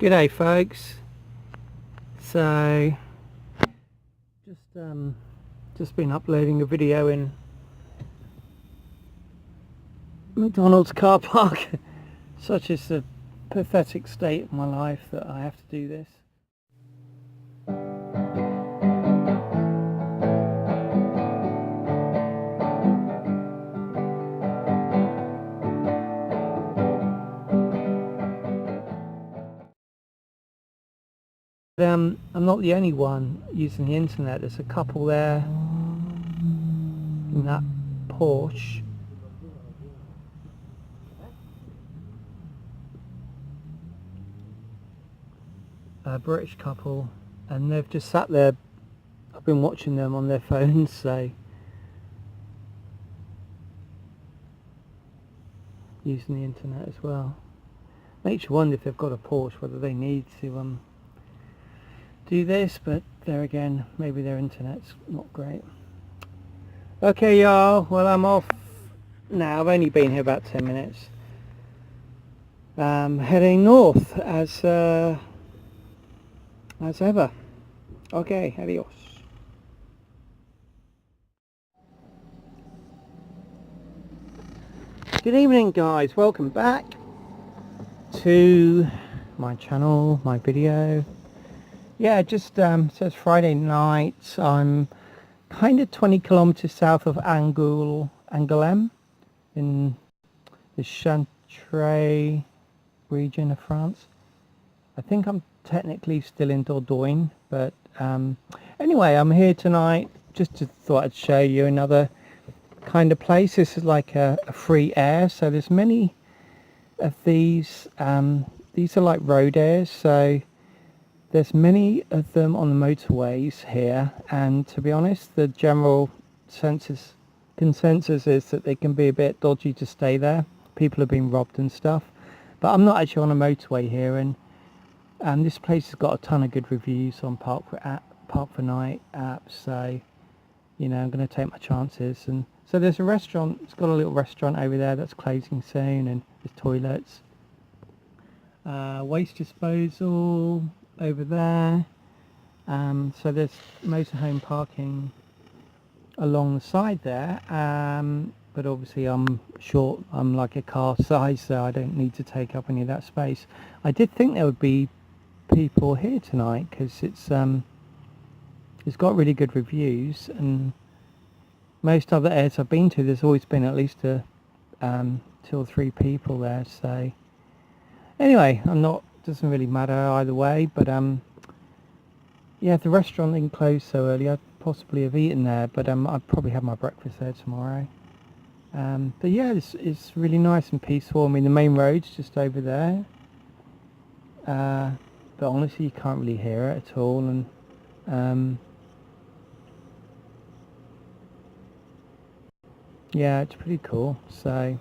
G'day folks. So just been uploading a video in McDonald's car park. Such is the pathetic state of my life that I have to do this. I'm not the only one using the internet. There's a couple there in that Porsche. A British couple, and they've just sat there. I've been watching them on their phones, so using the internet as well. Makes you wonder if they've got a Porsche, whether they need to do this, but there again, maybe their internet's not great. Okay y'all, well I'm off now. I've only been here about 10 minutes. Heading north as ever. Okay, adios. Good evening guys, welcome back to my channel, my video. Yeah, just says Friday night. I'm kind of 20 kilometers south of Angoulême in the Chantre region of France. I think I'm technically still in Dordogne, but anyway, I'm here tonight just to thought I'd show you another kind of place. This is like a free air, so there's many of these. These are like road airs, so there's many of them on the motorways here, and to be honest, the general consensus is that they can be a bit dodgy to stay there. People have been robbed and stuff, but I'm not actually on a motorway here, and this place has got a ton of good reviews on Park for Night apps, so you know, I'm going to take my chances. And so there's a restaurant. It's got a little restaurant over there that's closing soon, and there's toilets, waste disposal over there. So there's motorhome parking along the side there, but obviously I'm short. I'm like a car size, so I don't need to take up any of that space. I did think there would be people here tonight because it's got really good reviews, and most other airs I've been to, there's always been at least 2 or 3 people there. So anyway, doesn't really matter either way, but yeah, if the restaurant didn't close so early, I'd possibly have eaten there, but I'd probably have my breakfast there tomorrow. But yeah, it's really nice and peaceful. I mean, the main road's just over there, but honestly you can't really hear it at all, and yeah, it's pretty cool. So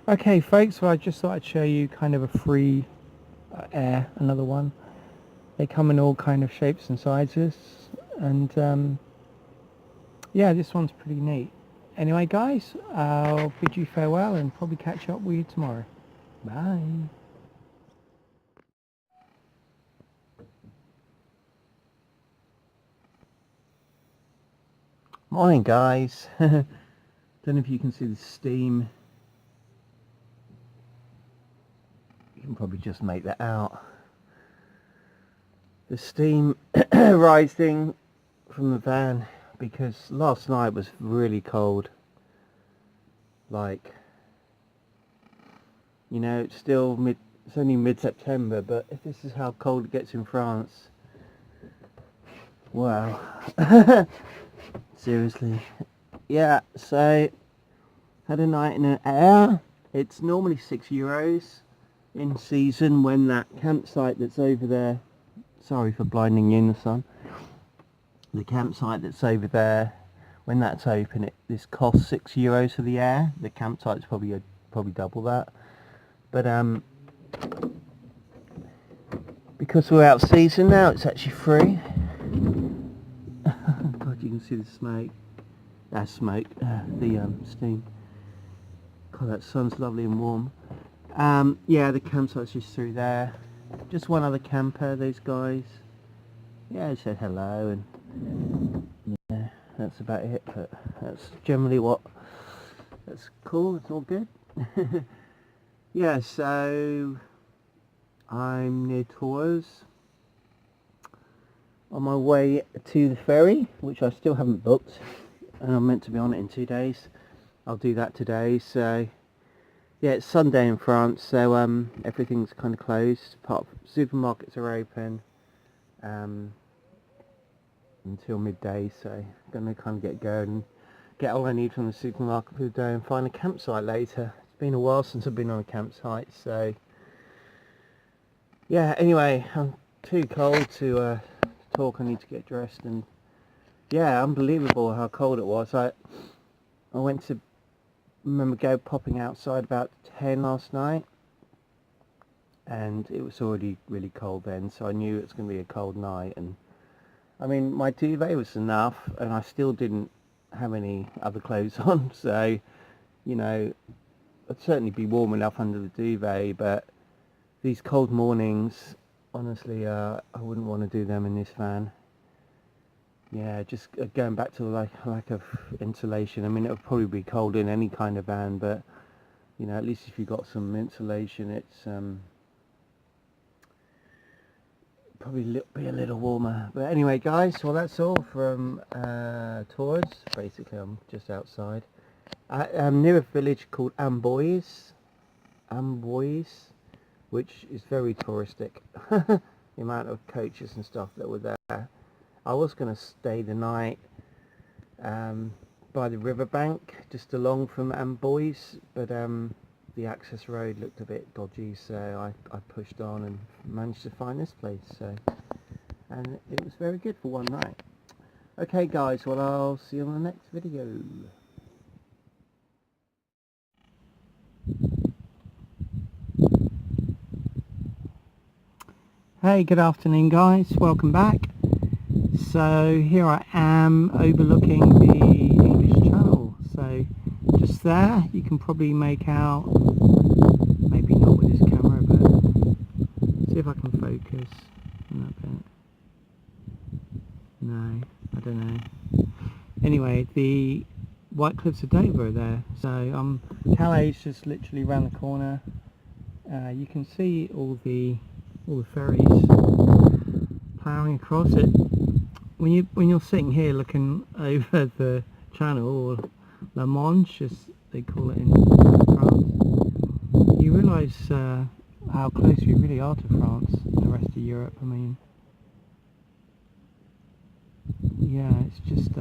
okay folks, so I just thought I'd show you kind of a free air, another one. They come in all kind of shapes and sizes, and yeah, this one's pretty neat. Anyway guys, I'll bid you farewell and probably catch up with you tomorrow. Bye. Morning guys. Don't know if you can see the steam. You can probably just make that out. The steam rising from the van, because last night was really cold. Like, you know, it's only mid-September, but if this is how cold it gets in France, wow. Seriously. Yeah, so had a night in an air. It's normally €6 in season when that campsite that's over there, sorry for blinding you in the sun, the campsite that's over there, when that's open, this costs €6 for the air. The campsite's probably double that, but because we're out of season now, it's actually free. God, you can see the smoke. The steam. God, that sun's lovely and warm. Yeah, the campsite's just through there. just one other camper, those guys. Yeah, I said hello, and yeah, that's about it, but that's generally that's cool, it's all good. Yeah, so I'm near Tours, on my way to the ferry, which I still haven't booked, and I'm meant to be on it in 2 days. I'll do that today. So yeah, it's Sunday in France, so everything's kind of closed, apart from supermarkets are open until midday, so I'm gonna kind of get going, get all I need from the supermarket for the day, and find a campsite later. It's been a while since I've been on a campsite, so yeah, anyway, I'm too cold to talk. I need to get dressed, and yeah, unbelievable how cold it was. I went to popping outside about 10 last night, and it was already really cold then, so I knew it was going to be a cold night. And I mean, my duvet was enough, and I still didn't have any other clothes on, so you know, I'd certainly be warm enough under the duvet, but these cold mornings, honestly, I wouldn't want to do them in this van. Yeah, just going back to lack of insulation. I mean, it would probably be cold in any kind of van, but you know, at least if you've got some insulation, it's probably be a little warmer. But anyway, guys, well, that's all from Tours. Basically, I'm just outside. I'm near a village called Amboise, which is very touristic. The amount of coaches and stuff that were there. I was going to stay the night by the riverbank, just along from Amboise, but the access road looked a bit dodgy, so I pushed on and managed to find this place. So, and it was very good for one night. Okay, guys, well, I'll see you on the next video. Hey, good afternoon, guys. Welcome back. So here I am overlooking the English Channel. So just there, you can probably make out, maybe not with this camera, but see if I can focus on that bit. No, I don't know. Anyway, the White Cliffs of Dover are there. So Calais is just literally around the corner. You can see all the ferries ploughing across it. When you're sitting here looking over the channel, or La Manche as they call it in France, you realise how close we really are to France and the rest of Europe. I mean, yeah, it's just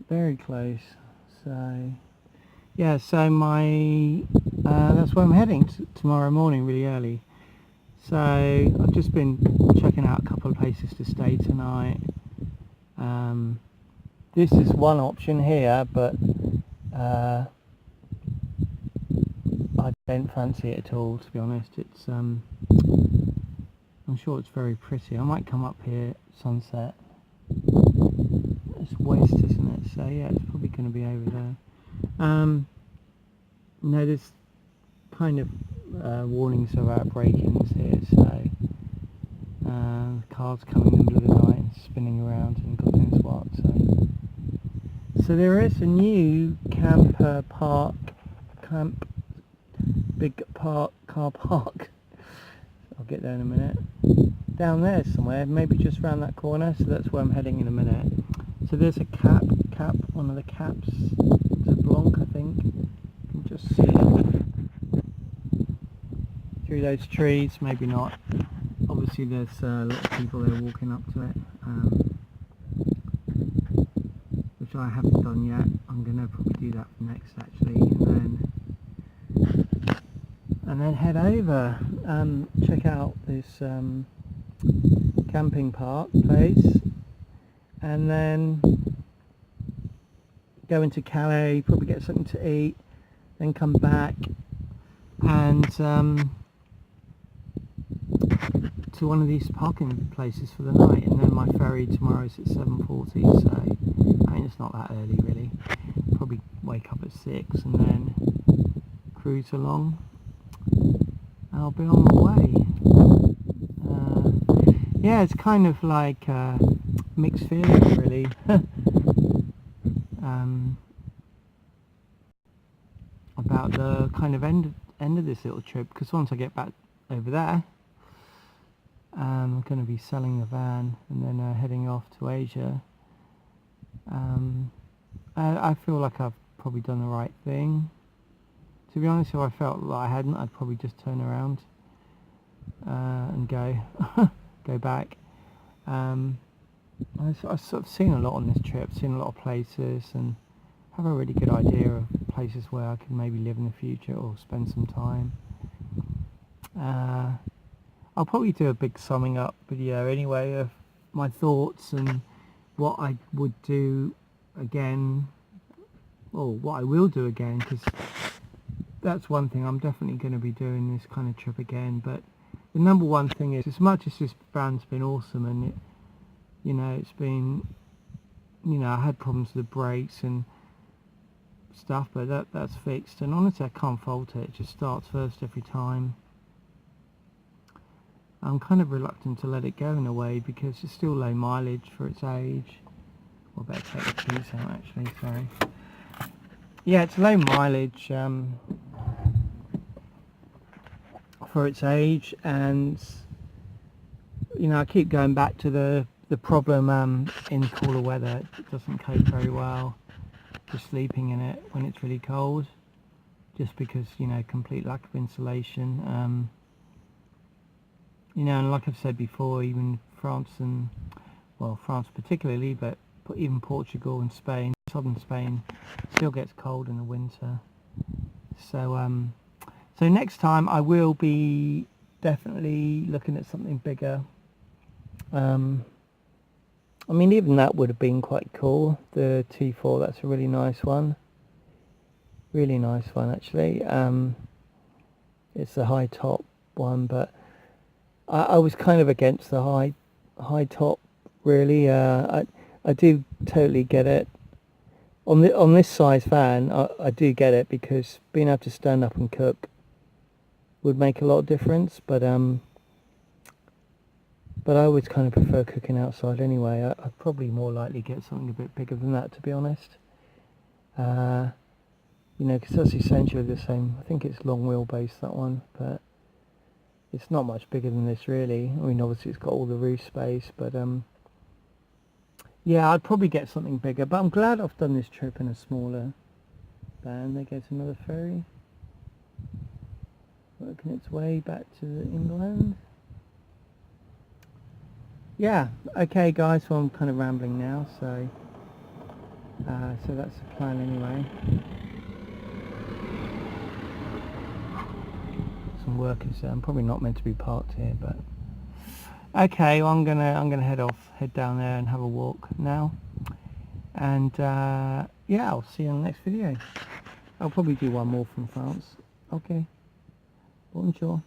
very close. So yeah, so that's where I'm heading tomorrow morning, really early. So I've just been checking out a couple of places to stay tonight. This is one option here, but I don't fancy it at all, to be honest. It's I'm sure it's very pretty. I might come up here at sunset. It's west, isn't it? So yeah, it's probably going to be over there. No, there's kind of warnings about break-ins here, so cars coming in the middle of the night and spinning around and God knows what. So there is a new car park I'll get there in a minute, down there somewhere, maybe just around that corner, so that's where I'm heading in a minute. So there's a cap, one of the caps, it's a Blanc, I think. You can just see through those trees, maybe not. Obviously there's a lot of people there walking up to it, which I haven't done yet. I'm going to probably do that next actually, and then head over, check out this camping park place, and then go into Calais, probably get something to eat, then come back and to one of these parking places for the night, and then my ferry tomorrow's at 7:40, so I mean it's not that early really. Probably wake up at 6 and then cruise along. I'll be on my way. Yeah, it's kind of like mixed feelings really. About the kind of end of this little trip, because once I get back over there, I'm going to be selling the van and then heading off to Asia. I feel like I've probably done the right thing. To be honest, if I felt like I hadn't, I'd probably just turn around and go go back. I've sort of seen a lot on this trip, seen a lot of places, and have a really good idea of places where I could maybe live in the future or spend some time. I'll probably do a big summing up video anyway of my thoughts and what I would do again, or what I will do again, because that's one thing I'm definitely going to be doing this kind of trip again. But the number one thing is, as much as this van's been awesome and it, you know, it's been, you know, I had problems with the brakes and stuff, but that's fixed, and honestly I can't fault it. It just starts first every time. I'm kind of reluctant to let it go in a way because it's still low mileage for its age. Well, I better take the keys out actually, sorry. Yeah, it's low mileage for its age, and you know, I keep going back to the problem in cooler weather. It doesn't cope very well just sleeping in it when it's really cold, just because, you know, complete lack of insulation. You know, and like I've said before, even France and, well, France particularly, but even Portugal and Spain, southern Spain, still gets cold in the winter. So so next time I will be definitely looking at something bigger. I mean, even that would have been quite cool, the T4. That's a really nice one, actually. It's the high top one, but I was kind of against the high top really. I do totally get it on this size van. I do get it, because being able to stand up and cook would make a lot of difference, but I always kind of prefer cooking outside anyway. I'd probably more likely get something a bit bigger than that, to be honest. You know, because that's essentially the same. I think it's long wheelbase, that one, but it's not much bigger than this really. I mean, obviously it's got all the roof space, but yeah, I'd probably get something bigger. But I'm glad I've done this trip in a smaller van. There goes another ferry, working its way back to England. Yeah, okay guys, well I'm kind of rambling now, so that's the plan anyway. Some workers there. I'm probably not meant to be parked here, but okay, well, I'm gonna head down there and have a walk now, and yeah, I'll see you in the next video. I'll probably do one more from France. Okay, bonjour.